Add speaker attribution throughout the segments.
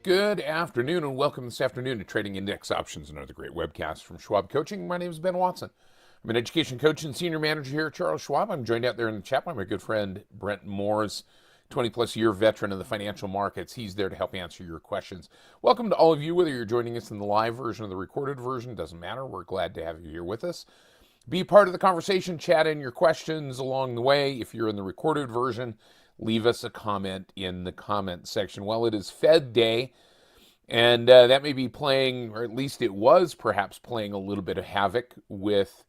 Speaker 1: Good afternoon and welcome this afternoon to Trading Index Options, another great webcast from Schwab Coaching. My name is Ben Watson. I'm an education coach and senior manager here at Charles Schwab. I'm joined out there in the chat by my good friend Brent Moores, 20-plus year veteran of the financial markets. He's there to help answer your questions. Welcome to all of you, whether you're joining us in the live version or the recorded version, doesn't matter. We're glad to have you here with us. Be part of the conversation, chat in your questions along the way. If you're in the recorded version, leave us a comment in the comment section. Well, it is Fed Day, and that may be playing, or at least it was perhaps playing a little bit of havoc with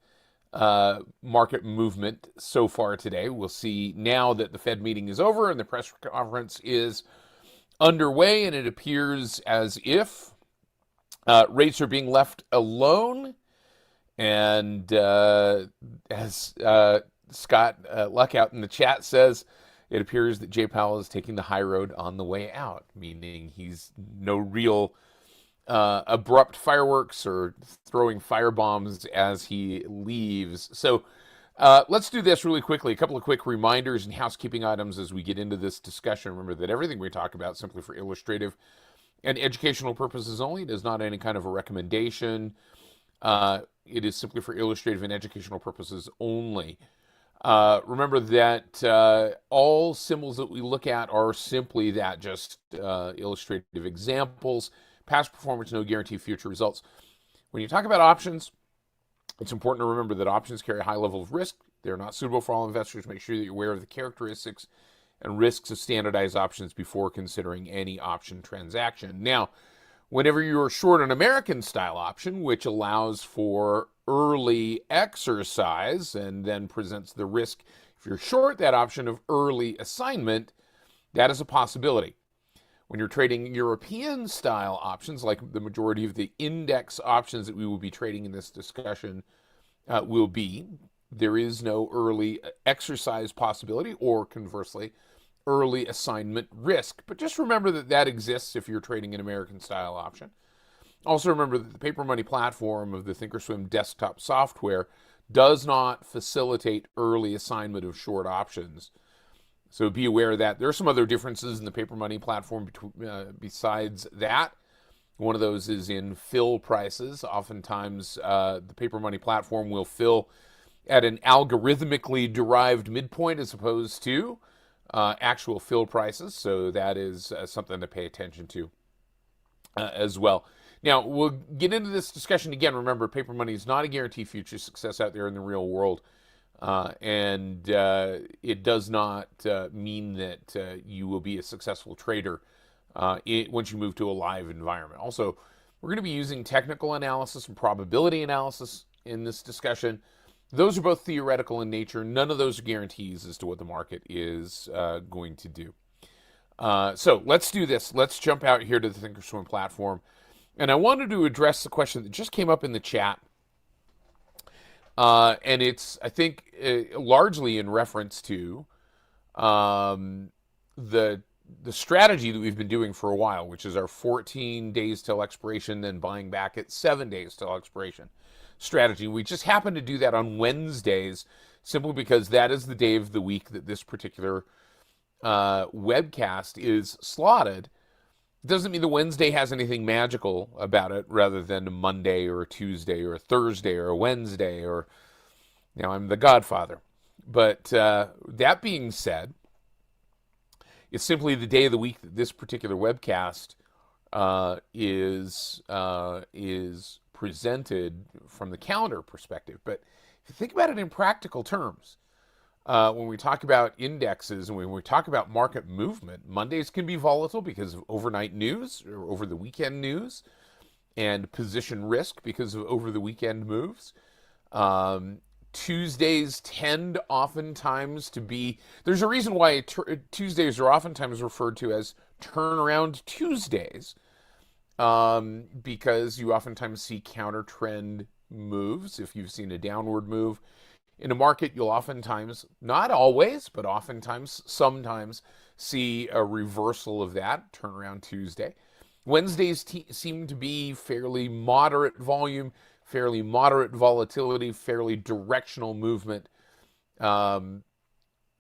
Speaker 1: market movement so far today. We'll see now that the Fed meeting is over and the press conference is underway, and it appears as if rates are being left alone. And as Scott Luck out in the chat says, it appears that Jay Powell is taking the high road on the way out, meaning he's no real abrupt fireworks or throwing firebombs as he leaves. So let's do this really quickly. A couple of quick reminders and housekeeping items as we get into this discussion. Remember that everything we talk about simply for illustrative and educational purposes only. It is not any kind of a recommendation. It is simply for illustrative and educational purposes only. Remember that all symbols that we look at are simply that, just illustrative examples. Past performance, no guarantee future results. When you talk about options, it's important to remember that options carry a high level of risk. They're not suitable for all investors. Make sure that you're aware of the characteristics and risks of standardized options before considering any option transaction. Now, whenever you're short an American style option, which allows for early exercise and then presents the risk, if you're short that option, of early assignment, that is a possibility. When you're trading European style options, like the majority of the index options that we will be trading in this discussion will be, there is no early exercise possibility, or conversely, early assignment risk. But just remember that that exists if you're trading an American style option. Also remember that the paper money platform of the thinkorswim desktop software does not facilitate early assignment of short options. So be aware of that. There are some other differences in the paper money platform besides that. One of those is in fill prices. Oftentimes the paper money platform will fill at an algorithmically derived midpoint as opposed to actual fill prices. So that is something to pay attention to as well. Now, we'll get into this discussion again. Remember, paper money is not a guaranteed future success out there in the real world. And it does not mean that you will be a successful trader once you move to a live environment. Also, we're going to be using technical analysis and probability analysis in this discussion. Those are both theoretical in nature. None of those are guarantees as to what the market is going to do. So let's do this. Let's jump out here to the thinkorswim platform. And I wanted to address the question that just came up in the chat. And it's, I think, largely in reference to the strategy that we've been doing for a while, which is our 14 days till expiration, then buying back at 7 days till expiration strategy. We just happen to do that on Wednesdays simply because that is the day of the week that this particular webcast is slotted. It doesn't mean the Wednesday has anything magical about it rather than a Monday or a Tuesday or a Thursday or a Wednesday, or, you know, I'm the Godfather. But that being said, it's simply the day of the week that this particular webcast is presented from the calendar perspective. But if you think about it in practical terms, when we talk about indexes and when we talk about market movement, Mondays can be volatile because of overnight news or over the weekend news, and position risk because of over the weekend moves. Tuesdays tend oftentimes to be, there's a reason why Tuesdays are oftentimes referred to as turnaround Tuesdays, because you oftentimes see counter trend moves. If you've seen a downward move in a market, you'll oftentimes, not always, but oftentimes, sometimes see a reversal of that, turnaround Tuesday. Wednesdays seem to be fairly moderate volume, fairly moderate volatility, fairly directional movement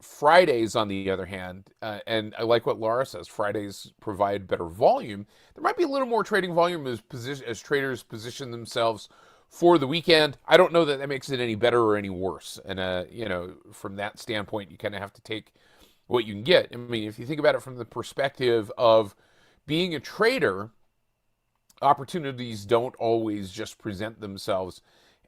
Speaker 1: Fridays, on the other hand, and I like what Laura says, Fridays provide better volume. There might be a little more trading volume as traders position themselves for the weekend. I don't know that that makes it any better or any worse. And, from that standpoint, you kind of have to take what you can get. I mean, if you think about it from the perspective of being a trader, opportunities don't always just present themselves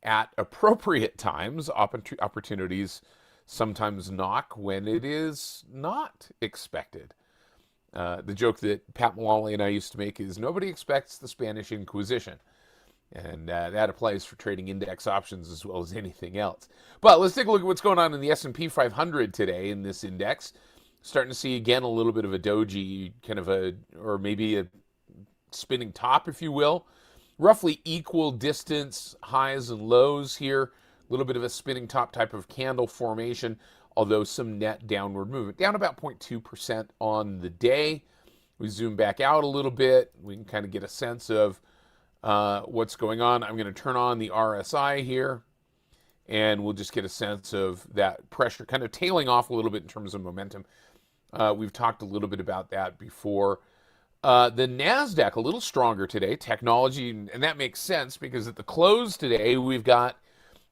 Speaker 1: at appropriate times. Opportunities sometimes knock when it is not expected. The joke that Pat Mullally and I used to make is nobody expects the Spanish Inquisition. And that applies for trading index options as well as anything else. But let's take a look at what's going on in the S&P 500 today in this index. Starting to see, again, a little bit of a doji, or maybe a spinning top, if you will. Roughly equal distance highs and lows here. A little bit of a spinning top type of candle formation, although some net downward movement. Down about 0.2% on the day. We zoom back out a little bit. We can kind of get a sense of what's going on. I'm going to turn on the RSI here, and we'll just get a sense of that pressure kind of tailing off a little bit in terms of momentum. We've talked a little bit about that before. The NASDAQ, a little stronger today, technology, and that makes sense because at the close today, we've got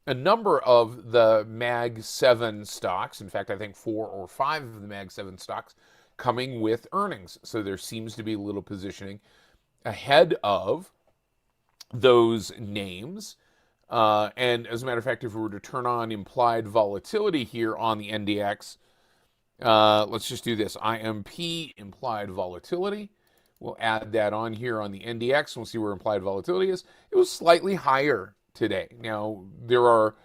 Speaker 1: a number of the Mag 7 stocks. In fact, I think 4 or 5 of the Mag 7 stocks coming with earnings. So there seems to be a little positioning ahead of those names. And as a matter of fact, if we were to turn on implied volatility here on the NDX, let's just do this. IMP implied volatility. We'll add that on here on the NDX, and we'll see where implied volatility is. It was slightly higher today. Now, there are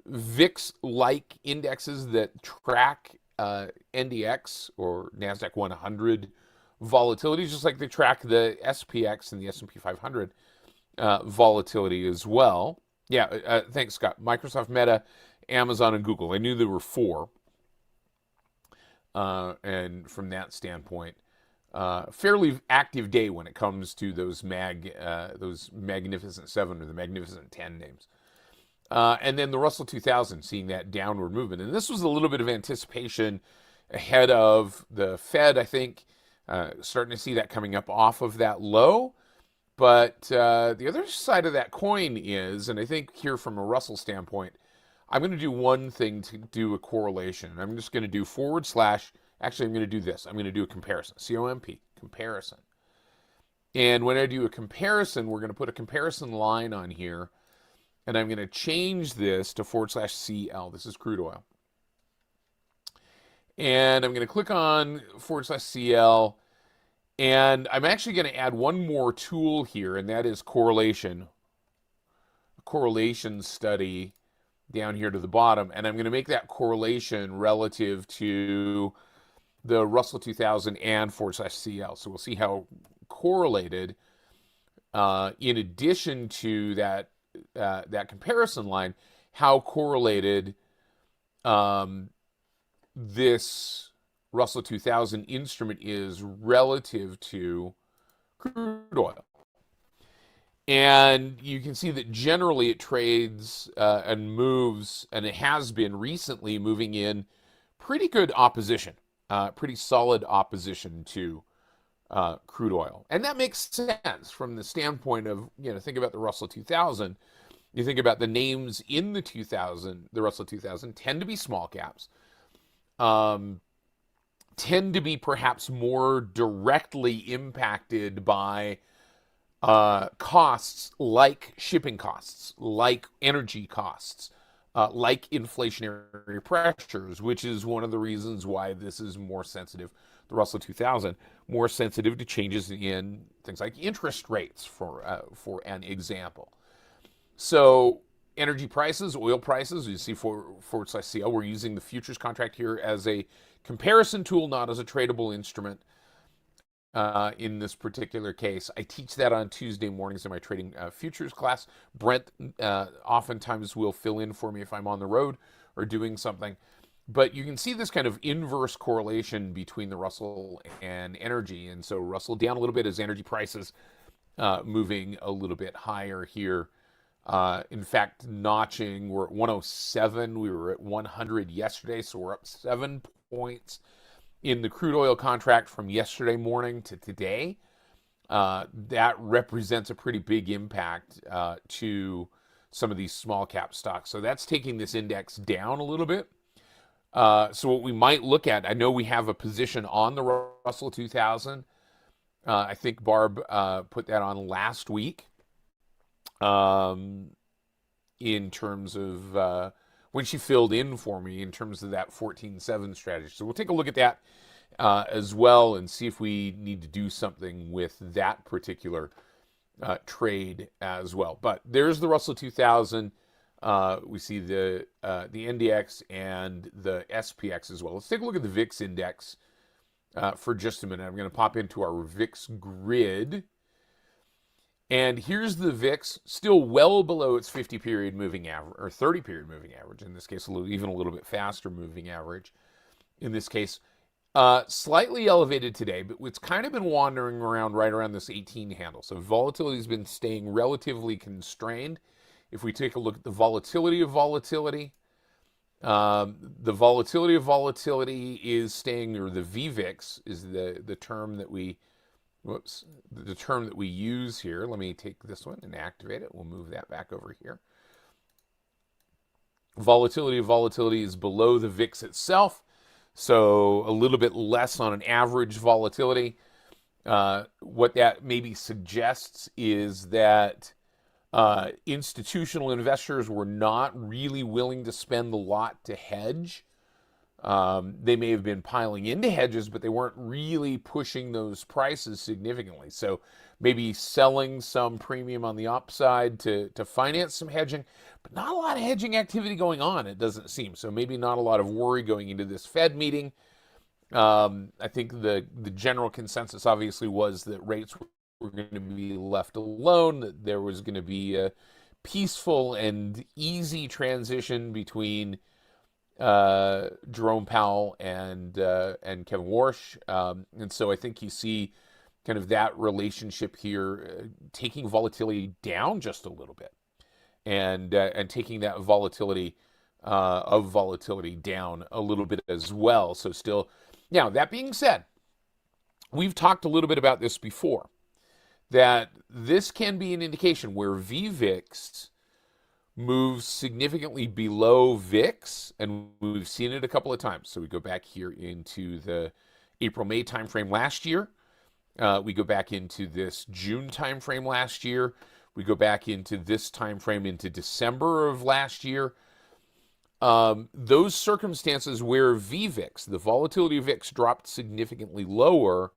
Speaker 1: VIX-like indexes that track NDX or NASDAQ 100 volatility, just like they track the SPX and the S&P 500 volatility as well. Yeah, thanks, Scott. Microsoft, Meta, Amazon, and Google. I knew there were 4. And from that standpoint, fairly active day when it comes to those Magnificent 7 or the Magnificent 10 names. And then the Russell 2000 seeing that downward movement. And this was a little bit of anticipation ahead of the Fed, I think, starting to see that coming up off of that low. But the other side of that coin is, and I think here from a Russell standpoint, I'm going to do one thing to do a correlation. I'm just going to do actually I'm going to do this. I'm going to do a comparison, COMP, comparison. And when I do a comparison, we're going to put a comparison line on here, and I'm going to change this to /CL. This is crude oil. And I'm going to click on /CL, and I'm actually going to add one more tool here, and that is correlation. A correlation study down here to the bottom, and I'm going to make that correlation relative to the Russell 2000 and /CL. So we'll see how correlated, in addition to that comparison line, how correlated this Russell 2000 instrument is relative to crude oil. And you can see that generally it trades and moves, and it has been recently moving in pretty good opposition, pretty solid opposition to crude oil. And that makes sense from the standpoint of, think about the Russell 2000. You think about the names in the Russell 2000 tend to be small caps, tend to be perhaps more directly impacted by costs like shipping costs, like energy costs, like inflationary pressures, which is one of the reasons why this is more sensitive, the Russell 2000, more sensitive to changes in things like interest rates, for an example. So energy prices, oil prices, you see /CL, we're using the futures contract here as a comparison tool, not as a tradable instrument. In this particular case, I teach that on Tuesday mornings in my trading futures class. Brent oftentimes will fill in for me if I'm on the road or doing something. But you can see this kind of inverse correlation between the Russell and energy. And so Russell down a little bit as energy prices moving a little bit higher here In fact, notching, we're at 107. We were at 100 yesterday, so we're up 7 points in the crude oil contract from yesterday morning to today. That represents a pretty big impact to some of these small cap stocks. So that's taking this index down a little bit. So what we might look at, I know we have a position on the Russell 2000. I think Barb put that on last week in terms of when she filled in for me in terms of that 14-7 strategy. So we'll take a look at that as well and see if we need to do something with that particular trade as well. But there's the Russell 2000. We see the NDX and the SPX as well. Let's take a look at the VIX index for just a minute. I'm going to pop into our VIX grid. And here's the VIX, still well below its 50-period moving average, or 30-period moving average. In this case, even a little bit faster moving average. In this case, slightly elevated today, but it's kind of been wandering around right around this 18 handle. So volatility has been staying relatively constrained. If we take a look at the volatility of volatility, the volatility of volatility is staying, or the VVIX is the term that we, the term that we use here. Let me take this one and activate it. We'll move that back over here. Volatility of volatility is below the VIX itself, so a little bit less on an average volatility. What that maybe suggests is that institutional investors were not really willing to spend a lot to hedge. They may have been piling into hedges, but they weren't really pushing those prices significantly. So maybe selling some premium on the upside to finance some hedging, but not a lot of hedging activity going on, it doesn't seem. So maybe not a lot of worry going into this Fed meeting. I think the general consensus obviously was that rates were going to be left alone, that there was going to be a peaceful and easy transition between Jerome Powell and Kevin Warsh. And so I think you see kind of that relationship here taking volatility down just a little bit and taking that volatility of volatility down a little bit as well. So still, now that being said, we've talked a little bit about this before, that this can be an indication where VVIX moves significantly below VIX, and we've seen it a couple of times. So we go back here into the April-May timeframe last year. We go back into this June timeframe last year. We go back into this timeframe into December of last year. Those circumstances where VVIX, the volatility of VIX, dropped significantly lower,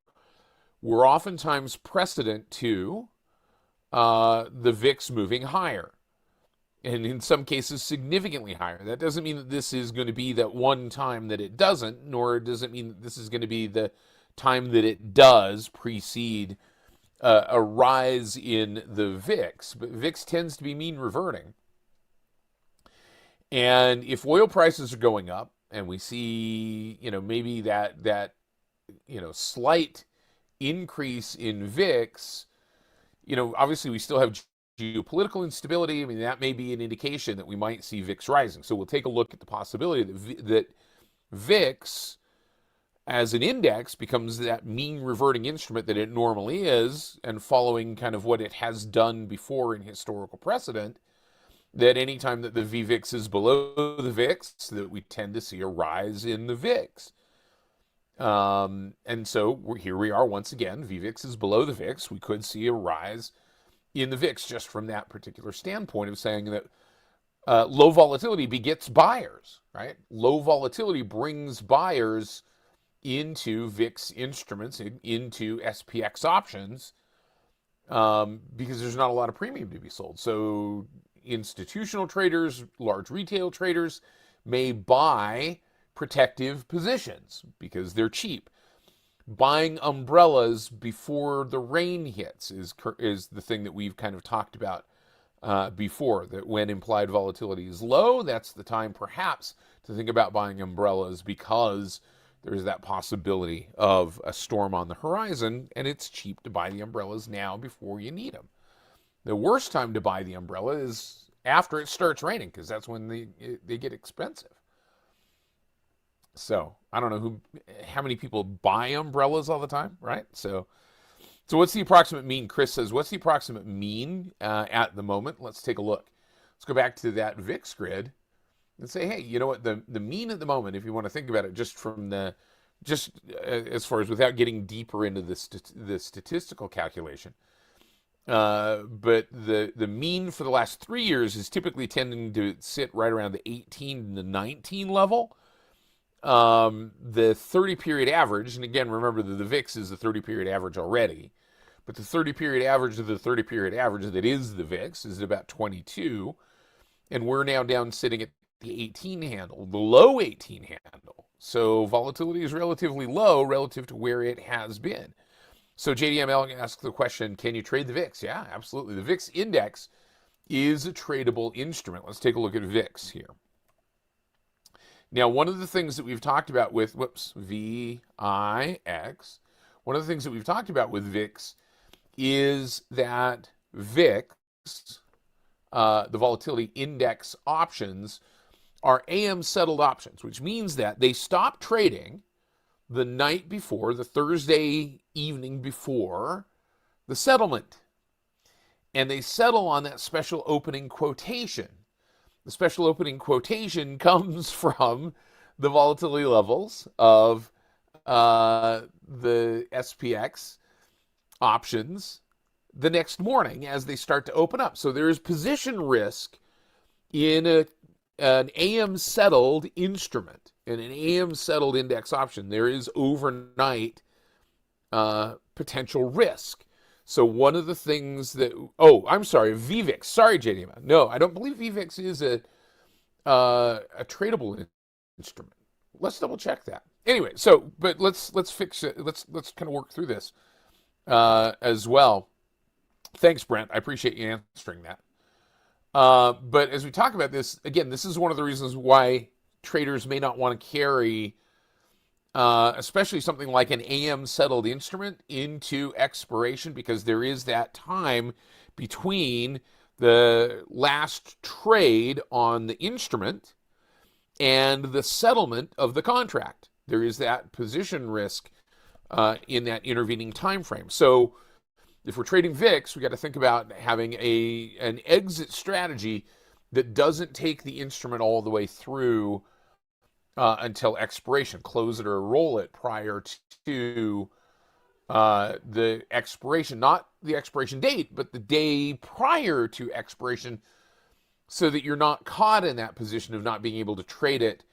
Speaker 1: were oftentimes precedent to the VIX moving higher, and in some cases significantly higher. That doesn't mean that this is going to be that one time that it doesn't, nor does it mean that this is going to be the time that it does precede a rise in the VIX. But VIX tends to be mean reverting. And if oil prices are going up, and we see, maybe that slight increase in VIX, obviously we still have geopolitical instability. I mean, that may be an indication that we might see VIX rising. So we'll take a look at the possibility that VIX as an index becomes that mean reverting instrument that it normally is, and following kind of what it has done before in historical precedent, that anytime that the VVIX is below the VIX, that we tend to see a rise in the VIX. And so here we are once again, VVIX is below the VIX. We could see a rise in the VIX just from that particular standpoint of saying that low volatility begets buyers, right? Low volatility brings buyers into VIX instruments, into SPX options, because there's not a lot of premium to be sold. So institutional traders, large retail traders may buy protective positions because they're cheap. Buying umbrellas before the rain hits is the thing that we've kind of talked about before, that when implied volatility is low, that's the time perhaps to think about buying umbrellas, because there's that possibility of a storm on the horizon, and it's cheap to buy the umbrellas now before you need them. The worst time to buy the umbrella is after it starts raining, because that's when they get expensive. So I don't know how many people buy umbrellas all the time, right? So what's the approximate mean? Chris says, what's the approximate mean at the moment? Let's take a look. Let's go back to that VIX grid and say, hey, you know what? The mean at the moment, if you want to think about it, just as far as without getting deeper into the statistical calculation, but the mean for the last 3 years is typically tending to sit right around the 18 to 19 level. The 30-period average, and again, remember that the VIX is the 30-period average already, but the 30-period average of the 30-period average that is the VIX is about 22, and we're now down sitting at the 18 handle, the low 18 handle. So volatility is relatively low relative to where it has been. So JDML asks the question, can you trade the VIX? Yeah, absolutely. The VIX index is a tradable instrument. Let's take a look at VIX here. Now, one of the things that we've talked about with, VIX, one of the things that we've talked about with VIX is that VIX, the volatility index options, are AM settled options, which means that they stop trading the night before, the Thursday evening before the settlement. And they settle on that special opening quotation. The special opening quotation comes from the volatility levels of the SPX options the next morning as they start to open up. So there is position risk in an AM settled instrument, in an AM settled index option. There is overnight potential risk. So one of the things that, I'm sorry, VVIX. Sorry, JDM. No, I don't believe VVIX is a tradable instrument. Let's double check that. Anyway, but let's fix it. Let's kind of work through this as well. Thanks, Brent. I appreciate you answering that. But as we talk about this, again, this is one of the reasons why traders may not want to carry, especially something like an AM settled instrument, into expiration, because there is that time between the last trade on the instrument and the settlement of the contract. There is that position risk in that intervening time frame. So if we're trading VIX, we got to think about having an exit strategy that doesn't take the instrument all the way through until expiration. Close it or roll it prior to the expiration, not the expiration date, but the day prior to expiration, so that you're not caught in that position of not being able to trade it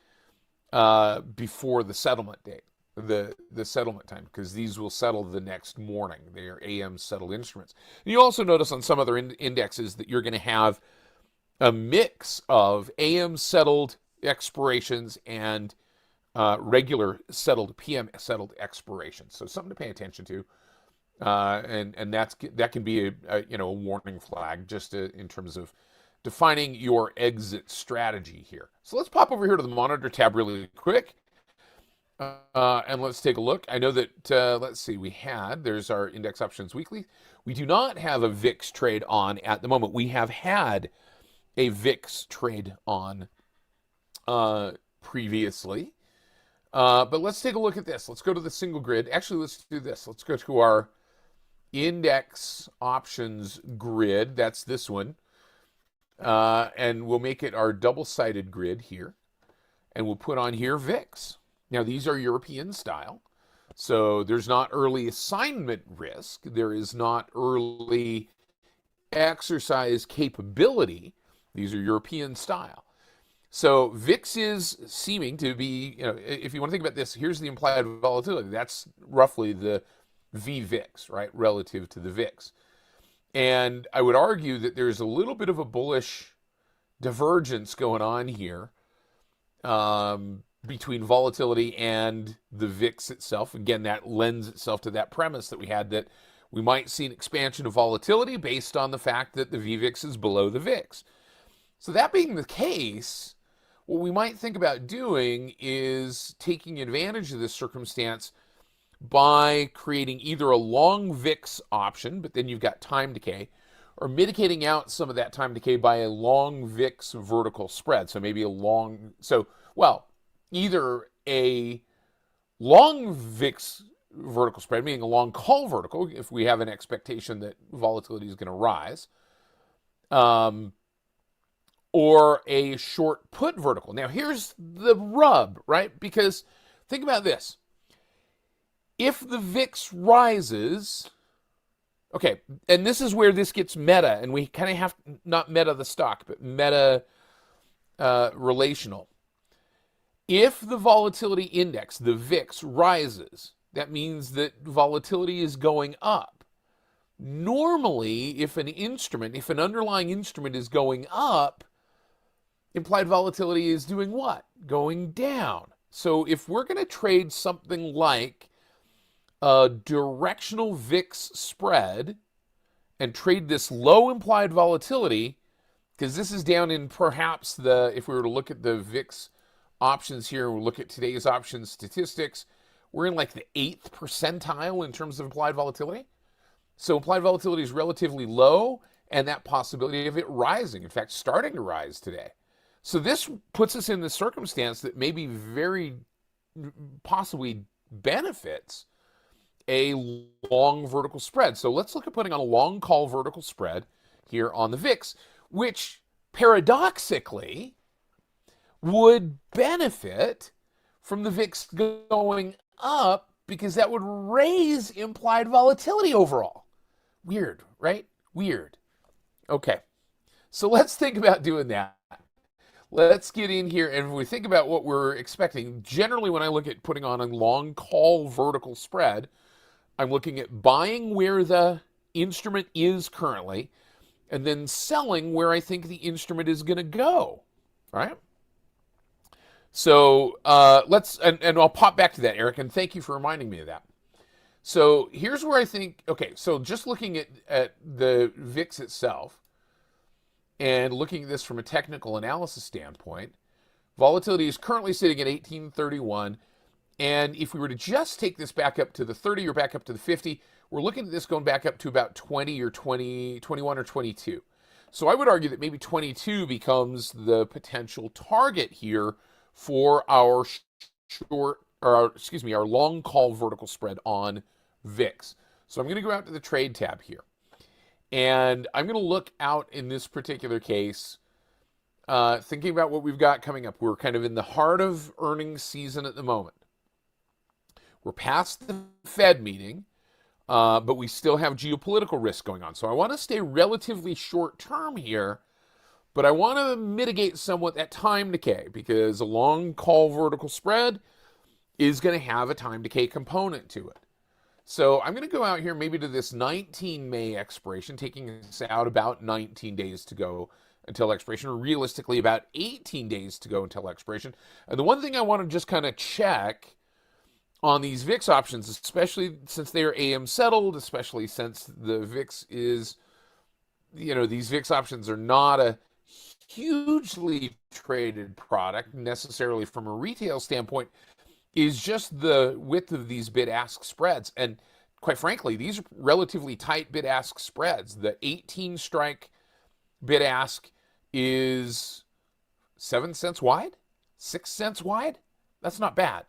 Speaker 1: before the settlement date, the settlement time, because these will settle the next morning. They are AM settled instruments. And you also notice on some other indexes that you're going to have a mix of AM settled expirations and regular settled PM settled expirations. So something to pay attention to, and that can be a warning flag just in terms of defining your exit strategy here. So let's pop over here to the monitor tab really quick, and let's take a look. I know that let's see, there's our Index Options Weekly. We do not have a VIX trade on at the moment. We have had a VIX trade on previously. But let's take a look at this. Let's go to the single grid. Actually, let's do this. Let's go to our Index Options grid. That's this one. And we'll make it our double-sided grid here. And we'll put on here VIX. Now, these are European style. So there's not early assignment risk. There is not early exercise capability. These are European style. So VIX is seeming to be, if you want to think about this, here's the implied volatility. That's roughly the VVIX, right, relative to the VIX. And I would argue that there's a little bit of a bullish divergence going on here between volatility and the VIX itself. Again, that lends itself to that premise that we had, that we might see an expansion of volatility based on the fact that the VVIX is below the VIX. So that being the case, what we might think about doing is taking advantage of this circumstance by creating either a long VIX option, but then you've got time decay, or mitigating out some of that time decay by a long VIX vertical spread. So maybe either a long VIX vertical spread, meaning a long call vertical, if we have an expectation that volatility is going to rise, or a short put vertical. Now, here's the rub, right? Because think about this. If the VIX rises, okay, and this is where this gets meta, and we kind of have, not meta the stock, but meta relational. If the volatility index, the VIX, rises, that means that volatility is going up. Normally, if an underlying instrument is going up, implied volatility is doing what? Going down. So if we're going to trade something like a directional VIX spread and trade this low implied volatility, because this is down in perhaps if we were to look at the VIX options here, and we look at today's options statistics, we're in like the 8th percentile in terms of implied volatility. So implied volatility is relatively low, and that possibility of it rising, in fact, starting to rise today. So this puts us in the circumstance that maybe very possibly benefits a long vertical spread. So let's look at putting on a long call vertical spread here on the VIX, which paradoxically would benefit from the VIX going up because that would raise implied volatility overall. Weird, right? Weird. Okay, so let's think about doing that. Let's get in here, and if we think about what we're expecting, generally when I look at putting on a long call vertical spread, I'm looking at buying where the instrument is currently, and then selling where I think the instrument is going to go, right? So and I'll pop back to that, Eric, and thank you for reminding me of that. So here's where I think, okay, so just looking at the VIX itself and looking at this from a technical analysis standpoint, volatility is currently sitting at 1831. And if we were to just take this back up to the 30 or back up to the 50, we're looking at this going back up to about 20 or 21 or 22. So I would argue that maybe 22 becomes the potential target here for our our long call vertical spread on VIX. So I'm going to go out to the trade tab here. And I'm going to look out in this particular case, thinking about what we've got coming up. We're kind of in the heart of earnings season at the moment. We're past the Fed meeting, but we still have geopolitical risk going on. So I want to stay relatively short term here, but I want to mitigate somewhat that time decay because a long call vertical spread is going to have a time decay component to it. So I'm going to go out here maybe to this 19 May expiration, taking us out about 19 days to go until expiration, or realistically about 18 days to go until expiration. And the one thing I want to just kind of check on these VIX options, especially since they are AM settled, especially since the VIX is, these VIX options are not a hugely traded product necessarily from a retail standpoint, is just the width of these bid-ask spreads. And quite frankly, these are relatively tight bid-ask spreads. The 18 strike bid-ask is 7 cents wide, 6 cents wide. That's not bad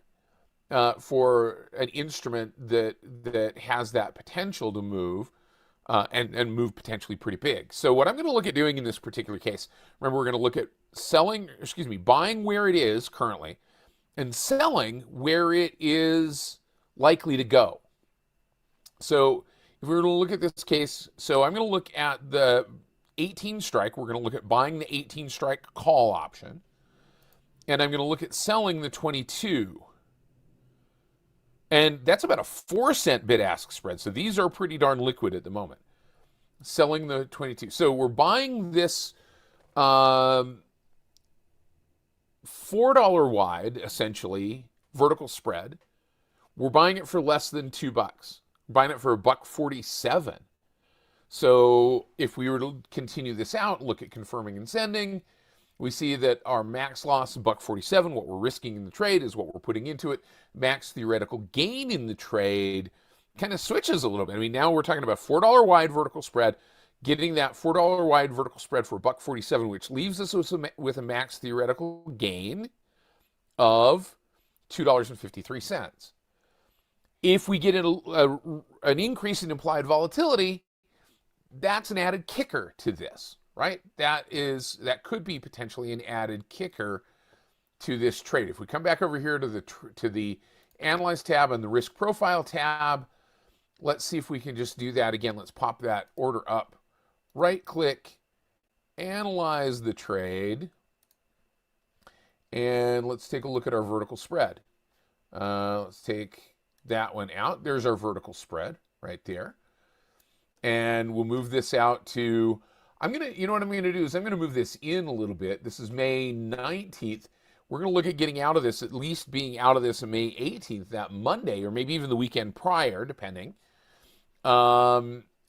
Speaker 1: for an instrument that has that potential to move and move potentially pretty big. So what I'm going to look at doing in this particular case, remember, we're going to look at buying where it is currently, and selling where it is likely to go. So if we were to look at this case, so I'm going to look at the 18 strike. We're going to look at buying the 18 strike call option. And I'm going to look at selling the 22. And that's about a 4-cent bid-ask spread. So these are pretty darn liquid at the moment. Selling the 22. So we're buying this $4 wide, essentially, vertical spread. We're buying it for less than $2. We're buying it for $1.47. So if we were to continue this out, look at confirming and sending, we see that our max loss is $1.47. What we're risking in the trade is what we're putting into it. Max theoretical gain in the trade kind of switches a little bit. I mean, now we're talking about $4 wide vertical spread, getting that $4 wide vertical spread for $1.47, which leaves us with a max theoretical gain of $2.53. If we get an increase in implied volatility, that's an added kicker to this, right? That could be potentially an added kicker to this trade. If we come back over here to the Analyze tab and the Risk Profile tab, let's see if we can just do that again. Let's pop that order up. Right-click, analyze the trade, and let's take a look at our vertical spread. Let's take that one out. There's our vertical spread right there. And we'll move this out to, you know what I'm going to do is I'm going to move this in a little bit. This is May 19th. We're going to look at getting out of this, at least being out of this on May 18th, that Monday, or maybe even the weekend prior, depending.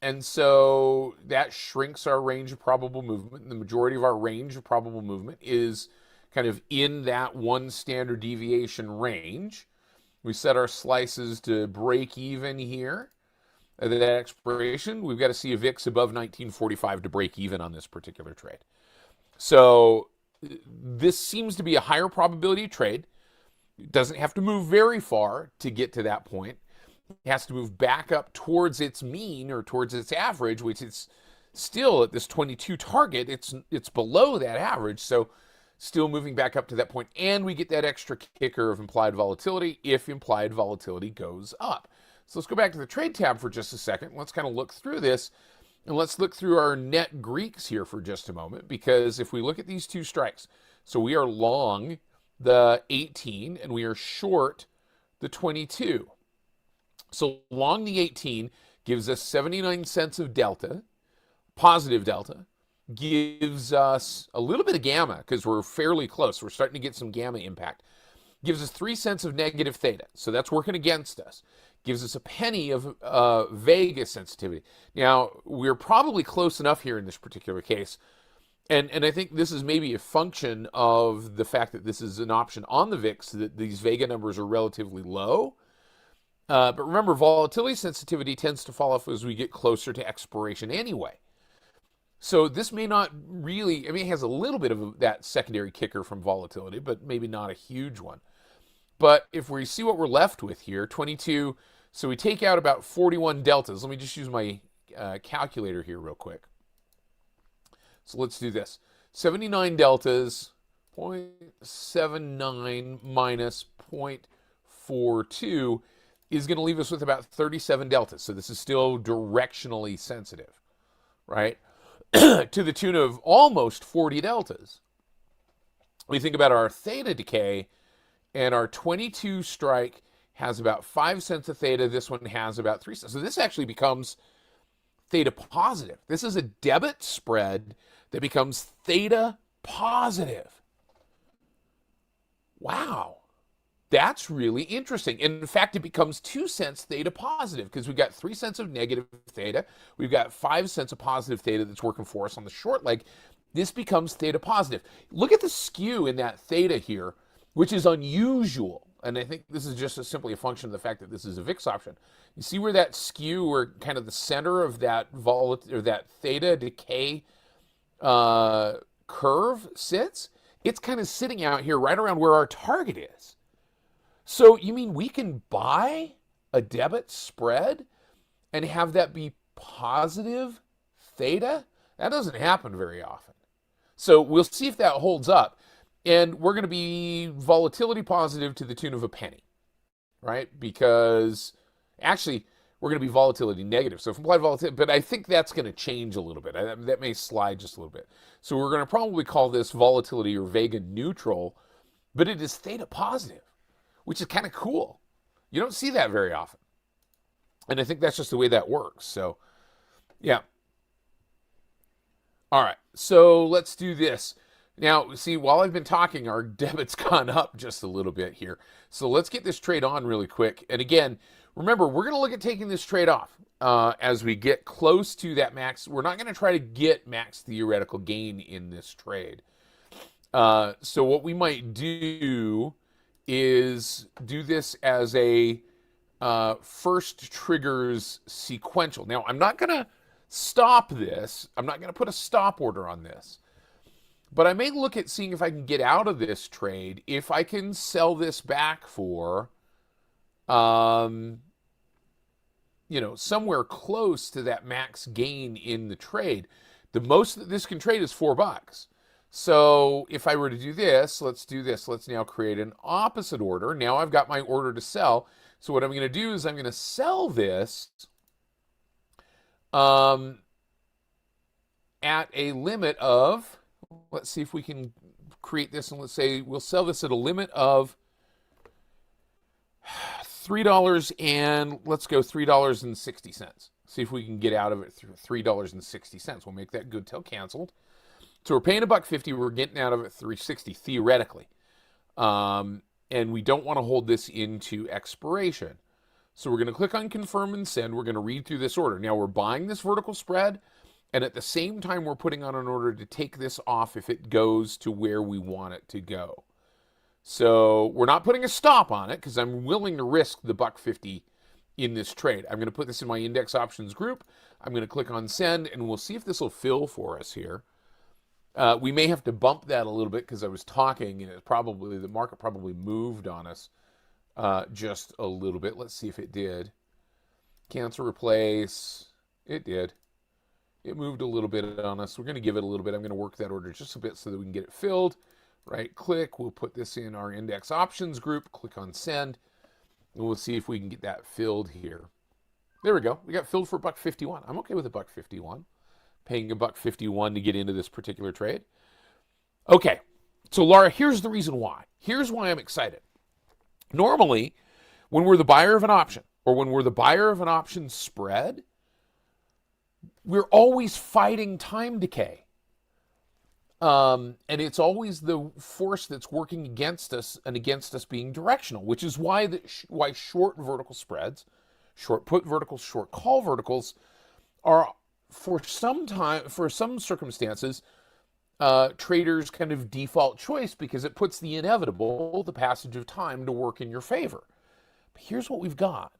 Speaker 1: And so that shrinks our range of probable movement. The majority of our range of probable movement is kind of in that one standard deviation range. We set our slices to break even here. At that expiration, we've got to see a VIX above 1945 to break even on this particular trade. So this seems to be a higher probability trade. It doesn't have to move very far to get to that point. It has to move back up towards its mean or towards its average, which is still at this 22 target. It's below that average, so still moving back up to that point. And we get that extra kicker of implied volatility if implied volatility goes up. So let's go back to the trade tab for just a second. Let's kind of look through this, and let's look through our net Greeks here for just a moment, because if we look at these two strikes, so we are long the 18 and we are short the 22. So long the 18 gives us 79 cents of delta, positive delta, gives us a little bit of gamma because we're fairly close. We're starting to get some gamma impact. Gives us 3 cents of negative theta, so that's working against us. Gives us a penny of Vega sensitivity. Now, we're probably close enough here in this particular case, and I think this is maybe a function of the fact that this is an option on the VIX, that these Vega numbers are relatively low. But remember, volatility sensitivity tends to fall off as we get closer to expiration anyway. So this may not really, it has a little bit of that secondary kicker from volatility, but maybe not a huge one. But if we see what we're left with here, 22, so we take out about 41 deltas. Let me just use my calculator here real quick. So let's do this. 79 deltas, 0.79 minus 0.42 is going to leave us with about 37 deltas. So this is still directionally sensitive, right? To the tune of almost 40 deltas. We think about our theta decay, and our 22 strike has about 5 cents of theta. This one has about 3 cents. So this actually becomes theta positive. This is a debit spread that becomes theta positive. Wow. That's really interesting. And in fact, it becomes 2 cents theta positive because we've got 3 cents of negative theta. We've got 5 cents of positive theta that's working for us on the short leg. This becomes theta positive. Look at the skew in that theta here, which is unusual. And I think this is just simply a function of the fact that this is a VIX option. You see where that skew, or kind of the center of that that theta decay curve sits? It's kind of sitting out here right around where our target is. So you mean we can buy a debit spread and have that be positive theta? That doesn't happen very often. So we'll see if that holds up. And we're going to be volatility positive to the tune of a penny, right? Because actually, we're going to be volatility negative. So if implied volatility, but I think that's going to change a little bit. That may slide just a little bit. So we're going to probably call this volatility or Vega neutral, but it is theta positive, which is kind of cool. You don't see that very often. And I think that's just the way that works. So, yeah. All right, so let's do this. Now, see, while I've been talking, our debit's gone up just a little bit here. So let's get this trade on really quick. And again, remember, we're going to look at taking this trade off as we get close to that max. We're not going to try to get max theoretical gain in this trade. So what we might do is do this as a first triggers sequential. Now, I'm not going to stop this. I'm not going to put a stop order on this. But I may look at seeing if I can get out of this trade, if I can sell this back for, somewhere close to that max gain in the trade. The most that this can trade is $4. So if I were to do this, let's do this. Let's now create an opposite order. Now I've got my order to sell. So what I'm going to do is I'm going to sell this at a limit of, let's see if we can create this, and let's say we'll sell this at a limit of $3, and let's go $3.60. See if we can get out of it through $3.60. We'll make that good till canceled. So we're paying $1.50. We're getting out of it $3.60 theoretically, and we don't want to hold this into expiration. So we're going to click on confirm and send. We're going to read through this order. Now we're buying this vertical spread, and at the same time we're putting on an order to take this off if it goes to where we want it to go. So we're not putting a stop on it because I'm willing to risk the $1.50 in this trade. I'm going to put this in my index options group. I'm going to click on send, and we'll see if this will fill for us here. We may have to bump that a little bit because I was talking, and the market probably moved on us just a little bit. Let's see if it did. Cancel, replace. It did. It moved a little bit on us. We're going to give it a little bit. I'm going to work that order just a bit so that we can get it filled. Right click. We'll put this in our index options group. Click on send. And we'll see if we can get that filled here. There we go. We got filled for $1.51. I'm okay with $1.51. Paying $1.51 to get into this particular trade. Okay. So Laura, here's the reason why. Here's why I'm excited. Normally, when we're the buyer of an option, or when we're the buyer of an option spread, we're always fighting time decay. And it's always the force that's working against us and against us being directional, which is why short vertical spreads, short put verticals, short call verticals are for some circumstances, traders' kind of default choice because it puts the inevitable, the passage of time, to work in your favor. But here's what we've got.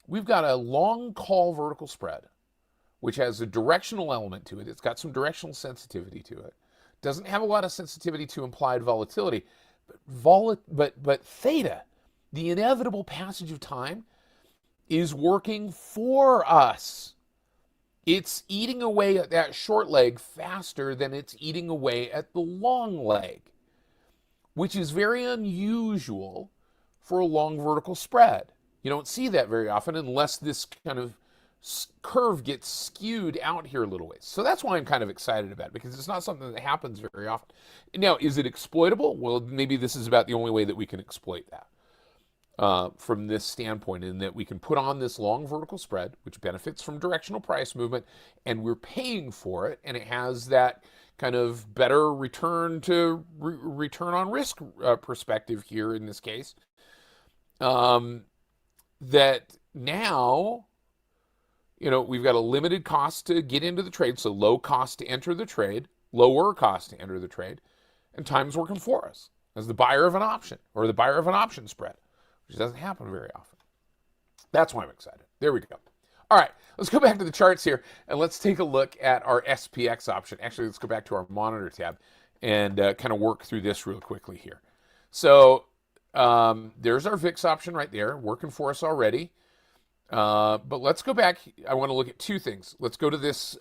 Speaker 1: We've got a long call vertical spread, which has a directional element to it. It's got some directional sensitivity to it. Doesn't have a lot of sensitivity to implied volatility, but theta, the inevitable passage of time, is working for us. It's eating away at that short leg faster than it's eating away at the long leg, which is very unusual for a long vertical spread. You don't see that very often unless this kind of curve gets skewed out here a little ways. So that's why I'm kind of excited about it, because it's not something that happens very often. Now, is it exploitable? Well, maybe this is about the only way that we can exploit that from this standpoint, in that we can put on this long vertical spread, which benefits from directional price movement, and we're paying for it, and it has that kind of better return on risk perspective here in this case. That now, we've got a limited cost to get into the trade, so low cost to enter the trade, lower cost to enter the trade, and time's working for us as the buyer of an option or the buyer of an option spread, which doesn't happen very often. That's why I'm excited. There we go. All right, let's go back to the charts here, and let's take a look at our SPX option. Actually, let's go back to our monitor tab and kind of work through this real quickly here. So there's our VIX option right there, working for us already. But let's go back. I want to look at two things. Let's go to this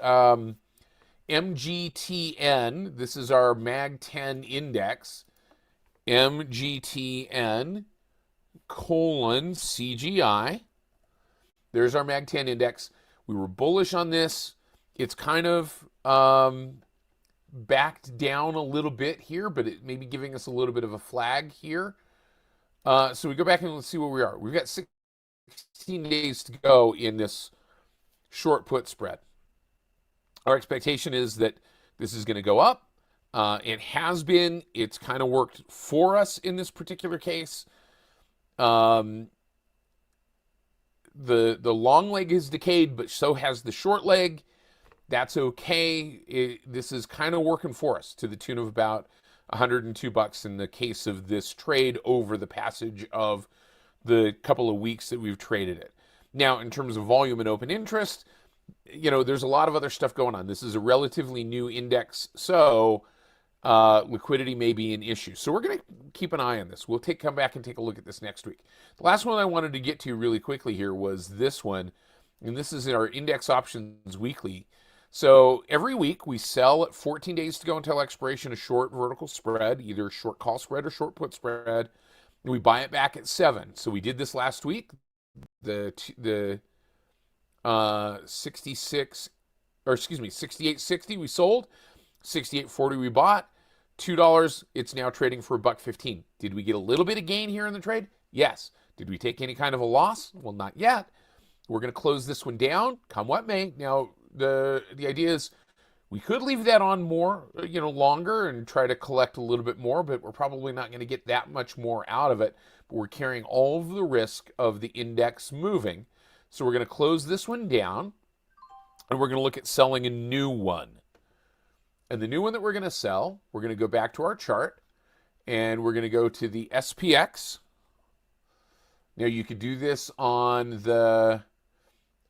Speaker 1: MGTN. This is our Mag 10 index. MGTN : CGI. There's our Mag 10 index. We were bullish on this. It's kind of backed down a little bit here, but it may be giving us a little bit of a flag here. So we go back and let's see where we are. We've got 16 days to go in this short put spread. Our expectation is that this is going to go up. It has been. It's kind of worked for us in this particular case. The long leg has decayed, but so has the short leg. That's okay. This is kind of working for us to the tune of about $102 in the case of this trade over the passage of the couple of weeks that we've traded it. Now, in terms of volume and open interest, there's a lot of other stuff going on. This is a relatively new index, so liquidity may be an issue. So we're going to keep an eye on this. We'll come back and take a look at this next week. The last one I wanted to get to really quickly here was this one, and this is our index options weekly. So every week we sell at 14 days to go until expiration a short vertical spread, either short call spread or short put spread. And we buy it back at 7. So we did this last week. The 68.60 we sold, 68.40 we bought, $2. It's now trading for $1.15. Did we get a little bit of gain here in the trade? Yes. Did we take any kind of a loss? Well, not yet. We're going to close this one down, come what may. Now, the idea is we could leave that on more, longer and try to collect a little bit more, but we're probably not going to get that much more out of it. But we're carrying all of the risk of the index moving. So we're going to close this one down, and we're going to look at selling a new one. And the new one that we're going to sell, we're going to go back to our chart, and we're going to go to the SPX. Now, you could do this on the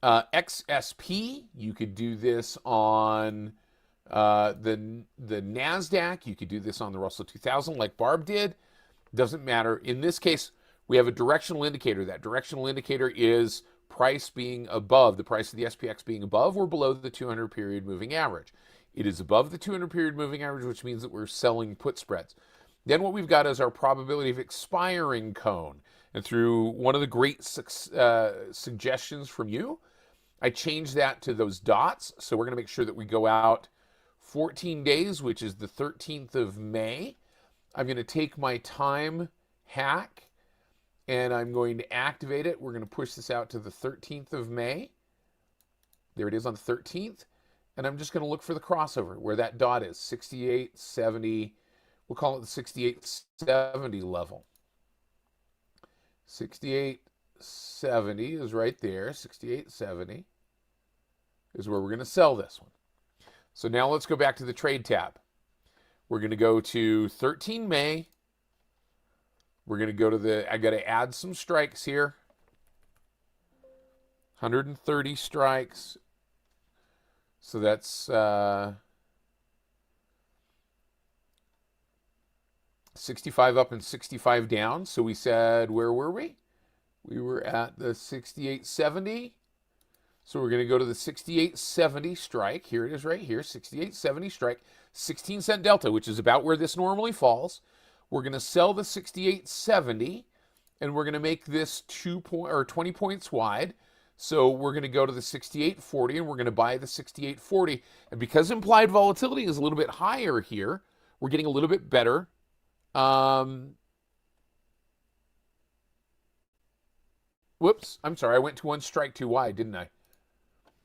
Speaker 1: XSP. You could do this on the NASDAQ. You could do this on the Russell 2000 like Barb did. Doesn't matter. In this case, we have a directional indicator. That directional indicator is price being above, the price of the SPX being above or below the 200 period moving average. It is above the 200 period moving average, which means that we're selling put spreads. Then what we've got is our probability of expiring cone. And through one of the great suggestions from you, I changed that to those dots. So we're going to make sure that we go out 14 days, which is the 13th of May. I'm going to take my time hack and I'm going to activate it. We're going to push this out to the 13th of May. There it is on the 13th. And I'm just going to look for the crossover where that dot is, 68.70. We'll call it the 68.70 level. 68.70 is right there. 68.70 is where we're going to sell this one. So now let's go back to the trade tab. We're going to go to 13 May. We're going to go to I got to add some strikes here. 130 strikes. So that's 65 up and 65 down. So we said, where were we? We were at the 68.70. So we're going to go to the 68.70 strike. Here it is right here, 68.70 strike, 16-cent delta, which is about where this normally falls. We're going to sell the 68.70, and we're going to make this 20 points wide. So we're going to go to the 68.40, and we're going to buy the 68.40. And because implied volatility is a little bit higher here, we're getting a little bit better. Whoops, I'm sorry. I went to one strike too wide, didn't I?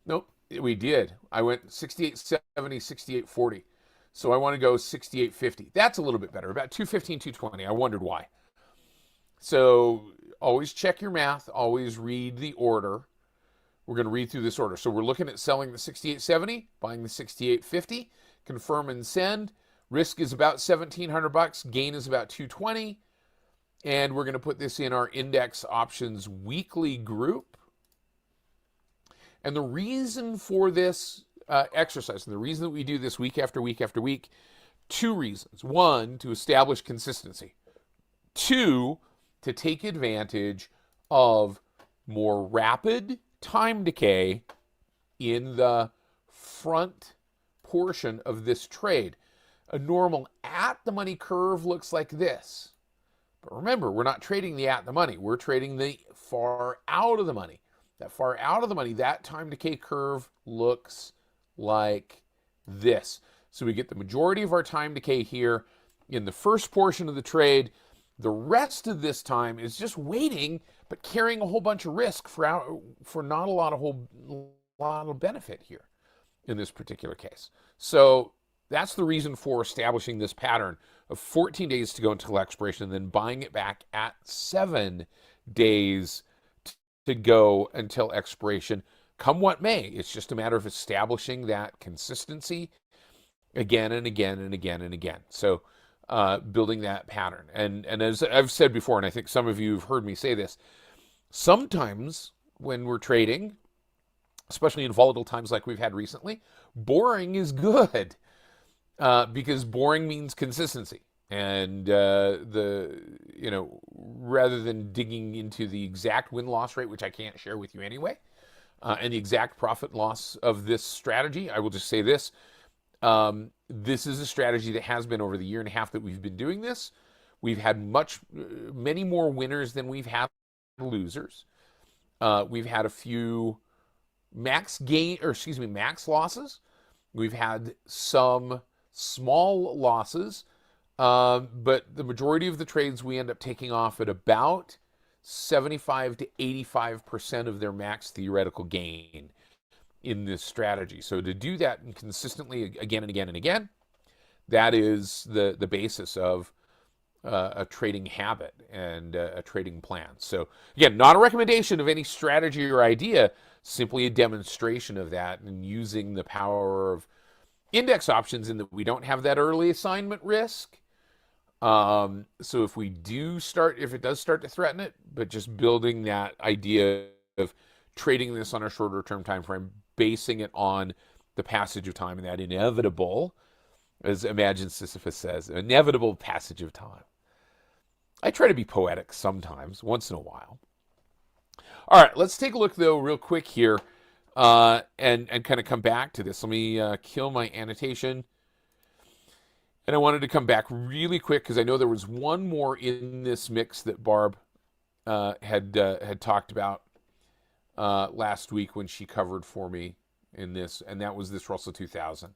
Speaker 1: Nope, we did. I went 68.70, 68.40. So I want to go 68.50. That's a little bit better, about 215, 220. I wondered why. So always check your math. Always read the order. We're going to read through this order. So we're looking at selling the 68.70, buying the 68.50, confirm and send. Risk is about $1,700. Gain is about 220. And we're going to put this in our index options weekly group. And the reason for this exercise, and the reason that we do this week after week after week, 2 reasons. 1, to establish consistency. 2, to take advantage of more rapid time decay in the front portion of this trade. A normal at-the-money curve looks like this. But remember, we're not trading the at-the-money. We're trading the far out of the money. That far out of the money, that time decay curve looks like this. So we get the majority of our time decay here in the first portion of the trade. The rest of this time is just waiting, but carrying a whole bunch of risk for not a lot of benefit here in this particular case. So that's the reason for establishing this pattern of 14 days to go until expiration and then buying it back at 7 days to go until expiration, come what may. It's just a matter of establishing that consistency again and again and again and again. So building that pattern. And as I've said before, and I think some of you have heard me say this, sometimes when we're trading, especially in volatile times like we've had recently, boring is good because boring means consistency. And rather than digging into the exact win-loss rate, which I can't share with you anyway, and the exact profit loss of this strategy, I will just say this. This is a strategy that has been over the year and a half that we've been doing this. We've had many more winners than we've had losers. We've had a few max losses. We've had some small losses, but the majority of the trades we end up taking off at about 75 to 85% of their max theoretical gain in this strategy. So to do that consistently again and again and again, that is the basis of a trading habit and a trading plan. So again, not a recommendation of any strategy or idea, simply a demonstration of that and using the power of index options in that we don't have that early assignment risk. So if it does start to threaten it, but just building that idea of trading this on a shorter term time frame, basing it on the passage of time and that inevitable, as Imagine Sisyphus says, inevitable passage of time. I try to be poetic sometimes, once in a while. All right, let's take a look, though, real quick here and kind of come back to this. Let me kill my annotation. And I wanted to come back really quick because I know there was one more in this mix that Barb had talked about last week when she covered for me in this, and that was this Russell 2000.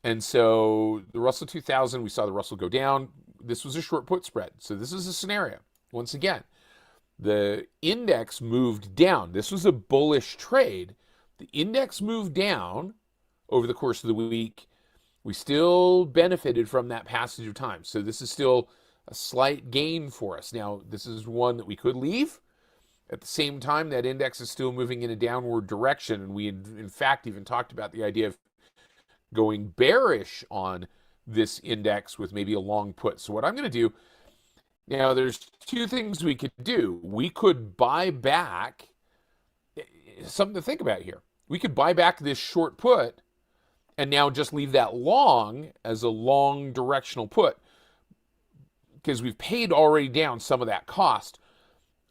Speaker 1: And so the Russell 2000, we saw the Russell go down. This was a short put spread. So this is a scenario. Once again, the index moved down. This was a bullish trade. The index moved down over the course of the week. We still benefited from that passage of time. So this is still a slight gain for us. Now, this is one that we could leave. At the same time, that index is still moving in a downward direction. And we, in fact, even talked about the idea of going bearish on this index with maybe a long put. So what I'm going to do, now there's two things we could do. We could buy back, something to think about here. We could buy back this short put and now just leave that long as a long directional put because we've paid already down some of that cost.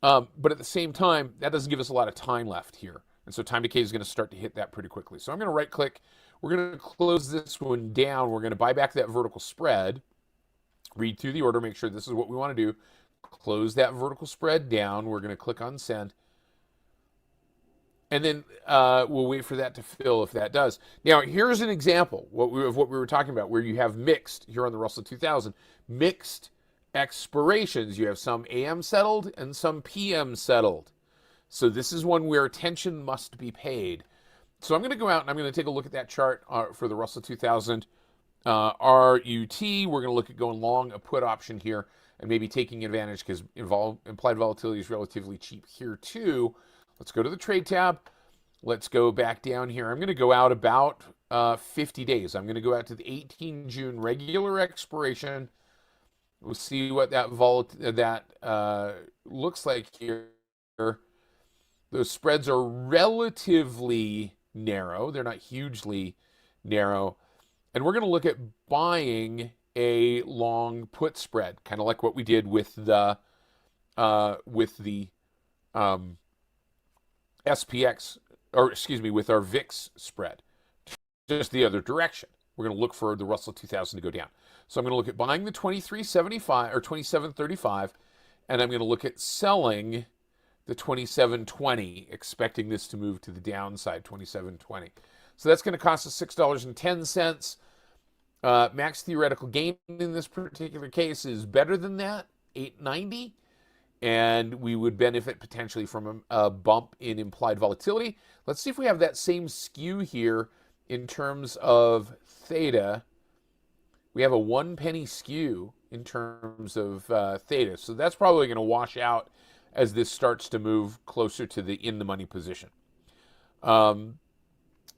Speaker 1: But at the same time, that doesn't give us a lot of time left here. And so time decay is going to start to hit that pretty quickly. So I'm going to right click. We're going to close this one down. We're going to buy back that vertical spread. Read through the order, make sure this is what we want to do. Close that vertical spread down. We're going to click on send. And then we'll wait for that to fill if that does. Now, here's an example of what we were talking about, where you have mixed, here on the Russell 2000, mixed expirations. You have some AM settled and some PM settled. So this is one where attention must be paid. So I'm going to go out and I'm going to take a look at that chart for the Russell 2000 RUT. We're going to look at going long a put option here and maybe taking advantage because implied volatility is relatively cheap here too. Let's go to the trade tab. Let's go back down here. I'm going to go out about 50 days. I'm going to go out to the 18 June regular expiration. We'll see what that looks like here. Those spreads are relatively narrow. They're not hugely narrow. And we're going to look at buying a long put spread, kind of like what we did with the SPX, or excuse me, with our VIX spread, just the other direction. We're going to look for the Russell 2000 to go down. So I'm going to look at buying the 23.75 or 27.35, and I'm going to look at selling the 27.20, expecting this to move to the downside, 27.20. So that's going to cost us $6.10. Max theoretical gain in this particular case is better than that, $8.90. And we would benefit potentially from a bump in implied volatility. Let's see if we have that same skew here in terms of theta. We have a 1 penny skew in terms of theta. So that's probably going to wash out as this starts to move closer to the in the money position.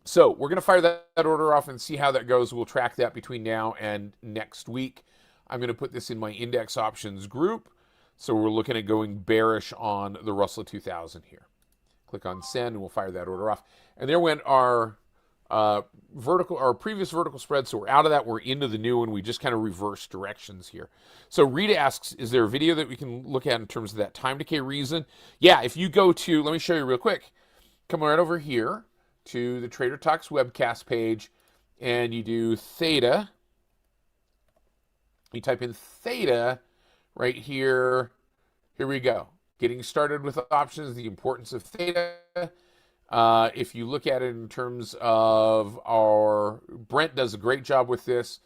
Speaker 1: So we're going to fire that order off and see how that goes. We'll track that between now and next week. I'm going to put this in my index options group. So we're looking at going bearish on the Russell 2000 here. Click on send, and we'll fire that order off. And there went our previous vertical spread. So we're out of that. We're into the new one. We just kind of reverse directions here. So Rita asks, is there a video that we can look at in terms of that time decay reason? Yeah, if you go to, let me show you real quick. Come right over here to the Trader Talks webcast page, and you do theta. You type in theta right here. Here we go. Getting started with options, the importance of theta. If you look at it in terms of Brent does a great job with this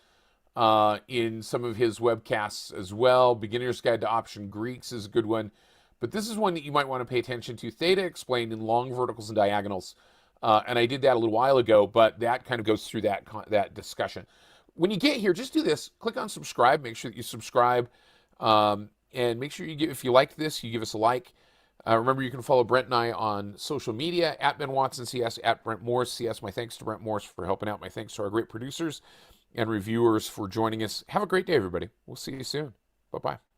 Speaker 1: in some of his webcasts as well. Beginner's Guide to Option Greeks is a good one. But this is one that you might want to pay attention to. Theta explained in long verticals and diagonals. And I did that a little while ago, but that kind of goes through that discussion. When you get here, just do this. Click on subscribe. Make sure that you subscribe. And make sure if you liked this, you give us a like. Remember, you can follow Brent and I on social media, at Ben Watson CS, at Brent Morse CS. My thanks to Brent Morse for helping out. My thanks to our great producers and reviewers for joining us. Have a great day, everybody. We'll see you soon. Bye-bye.